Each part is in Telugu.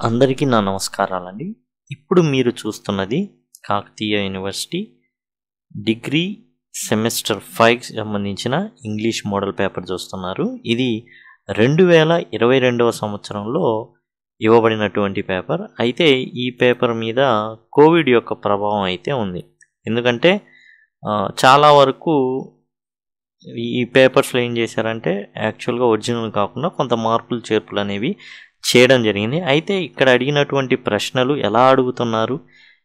అందరికీ నా నమస్కారాలండి. ఇప్పుడు మీరు చూస్తున్నది కాకతీయ యూనివర్సిటీ డిగ్రీ సెమిస్టర్ 5కి సంబంధించిన ఇంగ్లీష్ మోడల్ పేపర్ చూస్తున్నారు. ఇది 2022వ సంవత్సరంలో ఇవ్వబడినటువంటి పేపర్. అయితే ఈ పేపర్ మీద కోవిడ్ యొక్క ప్రభావం అయితే ఉంది. ఎందుకంటే చాలా వరకు ఈ పేపర్స్లో ఏం చేశారంటే యాక్చువల్గా ఒరిజినల్ కాకుండా కొంత మార్పులు చేర్పులు అనేవి చేయడం జరిగింది. అయితే ఇక్కడ అడిగినటువంటి ప్రశ్నలు ఎలా అడుగుతున్నారు,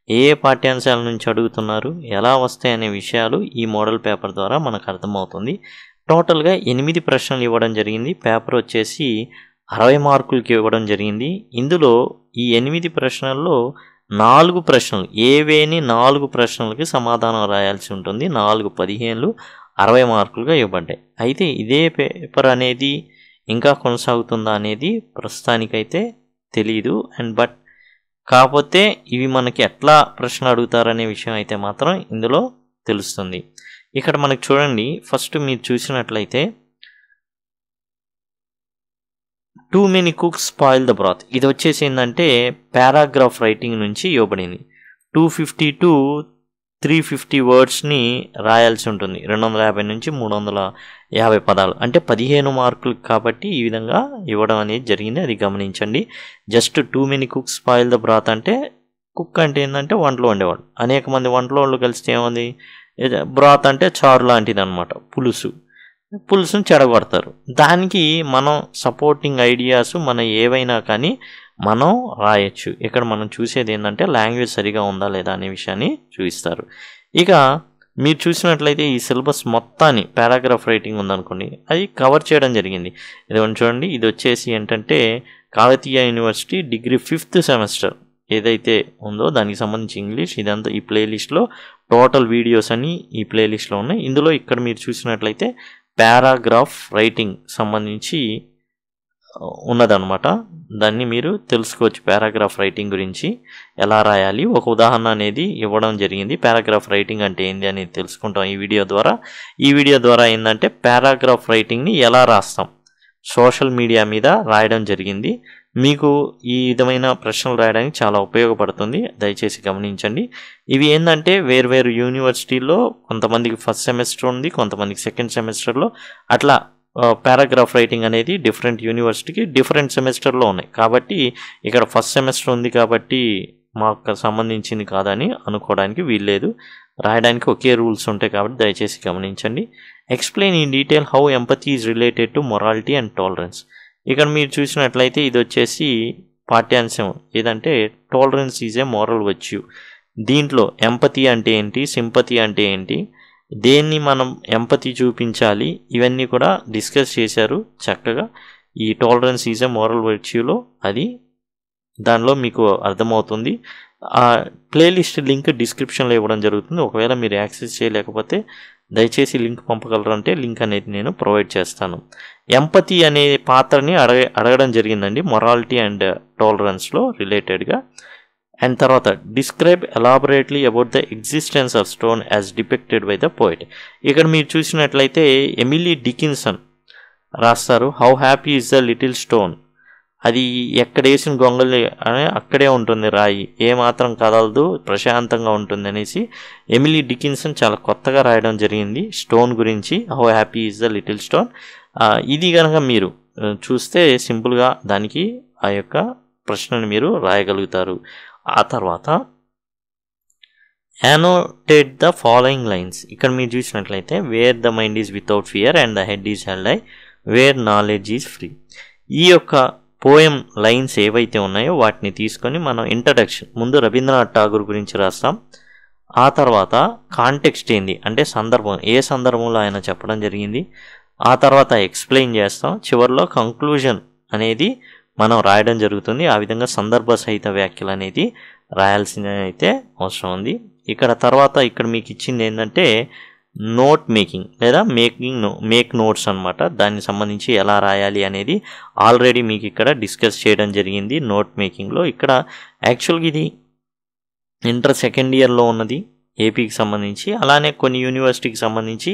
ఏ పాఠ్యాంశాల నుంచి అడుగుతున్నారు, ఎలా వస్తాయి అనే విషయాలు ఈ మోడల్ పేపర్ ద్వారా మనకు అర్థమవుతుంది. టోటల్గా 8 ప్రశ్నలు ఇవ్వడం జరిగింది. పేపర్ వచ్చేసి 60 మార్కులకి ఇవ్వడం జరిగింది. ఇందులో ఈ 8 ప్రశ్నల్లో 4 ప్రశ్నలు ఏవేని 4 ప్రశ్నలకి సమాధానం రాయాల్సి ఉంటుంది. 4 15లు 60 మార్కులుగా ఇవ్వబడ్డాయి. అయితే ఇదే పేపర్ అనేది ఇంకా కొనసాగుతుందా అనేది ప్రస్తుతానికైతే తెలియదు. బట్ కాకపోతే ఇవి మనకి ఎట్లా ప్రశ్న అడుగుతారనే విషయం అయితే మాత్రం ఇందులో తెలుస్తుంది. ఇక్కడ మనకు చూడండి, ఫస్ట్ మీరు చూసినట్లయితే too many cooks spoil the బ్రాత్, ఇది వచ్చేసి ఏంటంటే పారాగ్రాఫ్ రైటింగ్ నుంచి ఇవ్వబడింది. 250 to 350 వర్డ్స్ని రాయాల్సి ఉంటుంది. 250 నుంచి 350 పదాలు, అంటే 15 మార్కులు కాబట్టి ఈ విధంగా ఇవ్వడం అనేది జరిగింది. అది గమనించండి. Just too many cooks spoil the బ్రాత్ అంటే కుక్ అంటే ఏంటంటే వంటలు వండేవాడు. అనేక మంది వంటలు వాళ్ళు కలిస్తే ఏముంది, బ్రాత్ అంటే చారు లాంటిది అనమాట, పులుసును చెడగొడతారు. దానికి మనం సపోర్టింగ్ ఐడియాస్ మనం ఏవైనా కానీ మనం రాయొచ్చు. ఇక్కడ మనం చూసేది ఏంటంటే లాంగ్వేజ్ సరిగా ఉందా లేదా అనే విషయాన్ని చూపిస్తారు. ఇక మీరు చూసినట్లయితే ఈ సిలబస్ మొత్తాన్ని పారాగ్రాఫ్ రైటింగ్ ఉందనుకోండి, అది కవర్ చేయడం జరిగింది. ఇదిగోండి చూడండి, ఇది వచ్చేసి ఏంటంటే Kakatiya university degree 5th semester ఏదైతే ఉందో దానికి సంబంధించి ఇంగ్లీష్, ఇదంతా ఈ ప్లేలిస్ట్లో టోటల్ వీడియోస్ అన్నీ ఈ ప్లేలిస్ట్లో ఉన్నాయి. ఇందులో ఇక్కడ మీరు చూసినట్లయితే పారాగ్రాఫ్ రైటింగ్ సంబంధించి ఉన్నదనమాట. దాన్ని మీరు తెలుసుకోవచ్చు. పారాగ్రాఫ్ రైటింగ్ గురించి ఎలా రాయాలి ఒక ఉదాహరణ అనేది ఇవ్వడం జరిగింది. పారాగ్రాఫ్ రైటింగ్ అంటే ఏంది అనేది తెలుసుకుంటాం ఈ వీడియో ద్వారా. ఈ వీడియో ద్వారా ఏంటంటే పారాగ్రాఫ్ రైటింగ్ని ఎలా రాస్తాం సోషల్ మీడియా మీద రాయడం జరిగింది. మీకు ఈ విధమైన ప్రశ్నలు రాయడానికి చాలా ఉపయోగపడుతుంది, దయచేసి గమనించండి. ఇవి ఏంటంటే వేర్వేరు యూనివర్సిటీల్లో కొంతమందికి ఫస్ట్ సెమిస్టర్ ఉంది, కొంతమందికి సెకండ్ సెమిస్టర్లో, అట్లా పారాగ్రాఫ్ రైటింగ్ అనేది డిఫరెంట్ యూనివర్సిటీకి డిఫరెంట్ సెమిస్టర్లో ఉన్నాయి. కాబట్టి ఇక్కడ ఫస్ట్ సెమిస్టర్ ఉంది కాబట్టి మాకు సంబంధించింది కాదని అనుకోవడానికి వీల్లేదు. రాయడానికి ఒకే రూల్స్ ఉంటాయి కాబట్టి దయచేసి గమనించండి. Explain in detail how empathy is related to morality and tolerance. ఇక్కడ మీరు చూసినట్లయితే ఇది వచ్చేసి పాఠ్యాంశం ఏదంటే tolerance is a moral virtue. దీంట్లో ఎంపథీ అంటే ఏంటి, సింపథీ అంటే ఏంటి, దేన్ని మనం ఎంపథీ చూపించాలి, ఇవన్నీ కూడా డిస్కస్ చేశారు చక్కగా. ఈ టాలరెన్స్ ఈజ్ ఏ మోరల్ వర్చ్యూలో అది దానిలో మీకు అర్థమవుతుంది. ఆ ప్లేలిస్ట్ లింక్ డిస్క్రిప్షన్లో ఇవ్వడం జరుగుతుంది. ఒకవేళ మీరు యాక్సెస్ చేయలేకపోతే దయచేసి లింక్ పంపగలరంటే లింక్ అనేది నేను ప్రొవైడ్ చేస్తాను. ఎంపథీ అనే పాత్రని అడగడం జరిగిందండి మొరాలిటీ అండ్ టాలరెన్స్లో రిలేటెడ్గా. అండ్ తర్వాత describe elaborately about the existence of stone as depicted by the poet. ఇక్కడ మీరు చూసినట్లయితే ఎమిలీ డికిన్సన్ రాస్తారు, how happy is the little stone, అది ఎక్కడ వేసిన గొంగలి అని అక్కడే ఉంటుంది రాయి, ఏమాత్రం కదలదు, ప్రశాంతంగా ఉంటుంది అనేసి ఎమిలీ డికిన్సన్ చాలా కొత్తగా రాయడం జరిగింది స్టోన్ గురించి, how happy is the little stone. ఇది కనుక మీరు చూస్తే సింపుల్గా దానికి ఆ యొక్క ప్రశ్నను మీరు రాయగలుగుతారు. ఆ తర్వాత యానోటేట్ ద ఫాలోయింగ్ లైన్స్. ఇక్కడ మీరు చూసినట్లయితే where the mind is without fear and the head is held high, where knowledge is free. ఈ యొక్క పోయం లైన్స్ ఏవైతే ఉన్నాయో వాటిని తీసుకొని మనం ఇంట్రడక్షన్ ముందు రవీంద్రనాథ్ ఠాగూర్ గురించి రాస్తాం. ఆ తర్వాత కాంటెక్స్ట్ ఏంది అంటే సందర్భం, ఏ సందర్భంలో ఆయన చెప్పడం జరిగింది. ఆ తర్వాత ఎక్స్ప్లెయిన్ చేస్తాం. చివరిలో కంక్లూజన్ అనేది మనం రాయడం జరుగుతుంది. ఆ విధంగా సందర్భ సహిత వ్యాఖ్యలు అనేది రాయాల్సిన అయితే అవసరం ఉంది. ఇక్కడ మీకు ఇచ్చింది ఏంటంటే నోట్ మేకింగ్ లేదా మేక్ నోట్స్ అనమాట. దానికి సంబంధించి ఎలా రాయాలి అనేది ఆల్రెడీ మీకు ఇక్కడ డిస్కస్ చేయడం జరిగింది నోట్ మేకింగ్లో. ఇక్కడ యాక్చువల్గా ఇది ఇంటర్ సెకండ్ ఇయర్లో ఉన్నది ఏపీకి సంబంధించి, అలానే కొన్ని యూనివర్సిటీకి సంబంధించి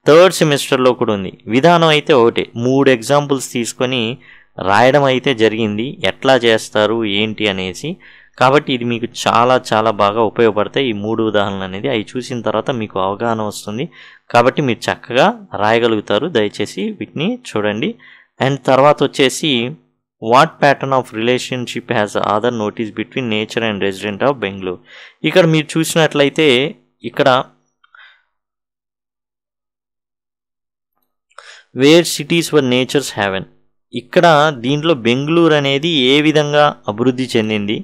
3rd సెమిస్టర్లో కూడా ఉంది. విధానం అయితే ఒకటే, 3 ఎగ్జాంపుల్స్ తీసుకొని రాయడం అయితే జరిగింది, ఎట్లా చేస్తారు ఏంటి అనేసి. కాబట్టి ఇది మీకు చాలా చాలా బాగా ఉపయోగపడతాయి ఈ 3 ఉదాహరణలు అనేది. అవి చూసిన తర్వాత మీకు అవగాహన వస్తుంది, కాబట్టి మీరు చక్కగా రాయగలుగుతారు. దయచేసి వీటిని చూడండి. అండ్ తర్వాత వచ్చేసి what pattern of relationship has Aadhaar notice between nature and resident of Bengaluru. ఇక్కడ మీరు చూసినట్లయితే ఇక్కడ వేర్ సిటీస్ వర్ నేచర్స్ హ్యావెన్, ఇక్కడ దీంట్లో బెంగళూరు అనేది ఏ విధంగా అభివృద్ధి చెందింది,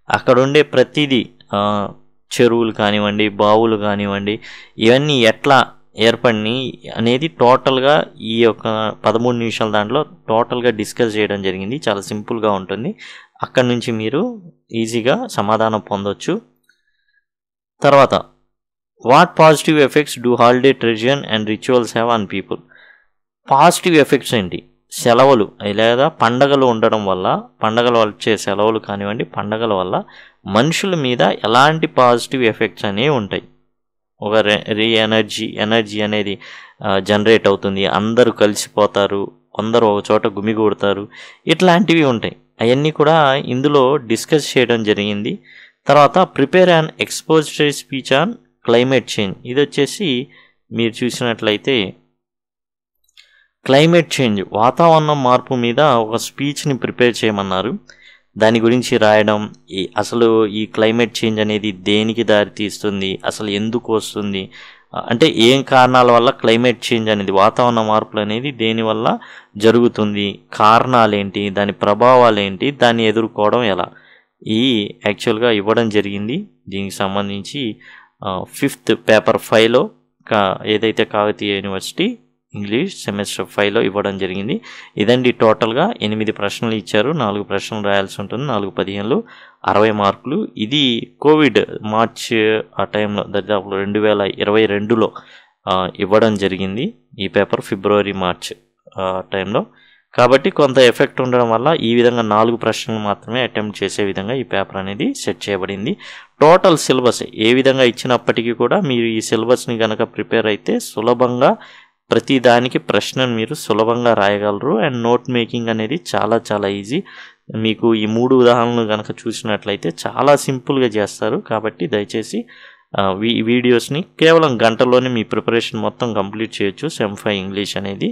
అక్కడ ఉండే ప్రతిదీ చెరువులు కానివ్వండి, బావులు కానివ్వండి, ఇవన్నీ ఎట్లా ఏర్పడినాయి అనేది టోటల్గా ఈ యొక్క 13 నిమిషాల దాంట్లో టోటల్గా డిస్కస్ చేయడం జరిగింది. చాలా సింపుల్గా ఉంటుంది, అక్కడ నుంచి మీరు ఈజీగా సమాధానం పొందొచ్చు. తర్వాత what positive effects do holiday tradition and rituals have on people. Positive effects ఏంటి, సెలవులు లేదా పండగలు ఉండడం వల్ల, పండగలు వచ్చే సెలవులు కానివ్వండి, పండగల వల్ల మనుషుల మీద ఎలాంటి పాజిటివ్ ఎఫెక్ట్స్ అనేవి ఉంటాయి. ఒక ఎనర్జీ అనేది జనరేట్ అవుతుంది, అందరూ కలిసిపోతారు, అందరూ ఒక చోట గుమిగూడతారు, ఇట్లాంటివి ఉంటాయి. అవన్నీ కూడా ఇందులో డిస్కస్ చేయడం జరిగింది. తర్వాత prepare an expository speech on climate change. ఇది వచ్చేసి మీరు చూసినట్లయితే క్లైమేట్ చేంజ్, వాతావరణం మార్పు మీద ఒక స్పీచ్ని ప్రిపేర్ చేయమన్నారు. దాని గురించి రాయడం, అసలు ఈ క్లైమేట్ చేంజ్ అనేది దేనికి దారితీస్తుంది, అసలు ఎందుకు వస్తుంది, అంటే ఏం కారణాల వల్ల క్లైమేట్ చేంజ్ అనేది, వాతావరణ మార్పులు అనేది దేనివల్ల జరుగుతుంది, కారణాలేంటి, దాని ప్రభావాలు ఏంటి, దాన్ని ఎదుర్కోవడం ఎలా, ఈ యాక్చువల్గా ఇవ్వడం జరిగింది. దీనికి సంబంధించి 5th పేపర్ 5లో ఏదైతే కాకతీయ యూనివర్సిటీ ఇంగ్లీష్ సెమిస్టర్ 5లో ఇవ్వడం జరిగింది. ఇదండి టోటల్గా 8 ప్రశ్నలు ఇచ్చారు, 4 ప్రశ్నలు రాయాల్సి ఉంటుంది, 4-15 60 మార్కులు. ఇది కోవిడ్ మార్చ్ ఆ టైంలో దాదాపు 2022లో ఇవ్వడం జరిగింది ఈ పేపర్, ఫిబ్రవరి మార్చ్ టైంలో. కాబట్టి కొంత ఎఫెక్ట్ ఉండడం వల్ల ఈ విధంగా 4 ప్రశ్నలు మాత్రమే అటెంప్ట్ చేసే విధంగా ఈ పేపర్ అనేది సెట్ చేయబడింది. టోటల్ సిలబస్ ఏ విధంగా ఇచ్చినప్పటికీ కూడా మీరు ఈ సిలబస్ని కనుక ప్రిపేర్ అయితే సులభంగా ప్రతి దానికి ప్రశ్నను మీరు సులభంగా రాయగలరు. అండ్ నోట్ మేకింగ్ అనేది చాలా చాలా ఈజీ. మీకు ఈ 3 ఉదాహరణలు కనుక చూసినట్లయితే చాలా సింపుల్గా చేస్తారు. కాబట్టి దయచేసి ఈ వీడియోస్ని కేవలం గంటలోనే మీ ప్రిపరేషన్ మొత్తం కంప్లీట్ చేయొచ్చు సెమ్ 5 ఇంగ్లీష్ అనేది.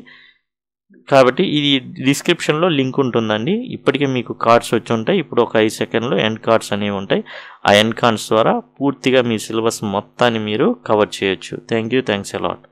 కాబట్టి ఇది డిస్క్రిప్షన్లో లింక్ ఉంటుందండి. ఇప్పటికే మీకు కార్డ్స్ వచ్చి ఉంటాయి, ఇప్పుడు ఒక 5 సెకండ్లో ఎండ్ కార్డ్స్ అనేవి ఉంటాయి. ఆ ఎండ్ కార్డ్స్ ద్వారా పూర్తిగా మీ సిలబస్ మొత్తాన్ని మీరు కవర్ చేయొచ్చు. Thanks a lot.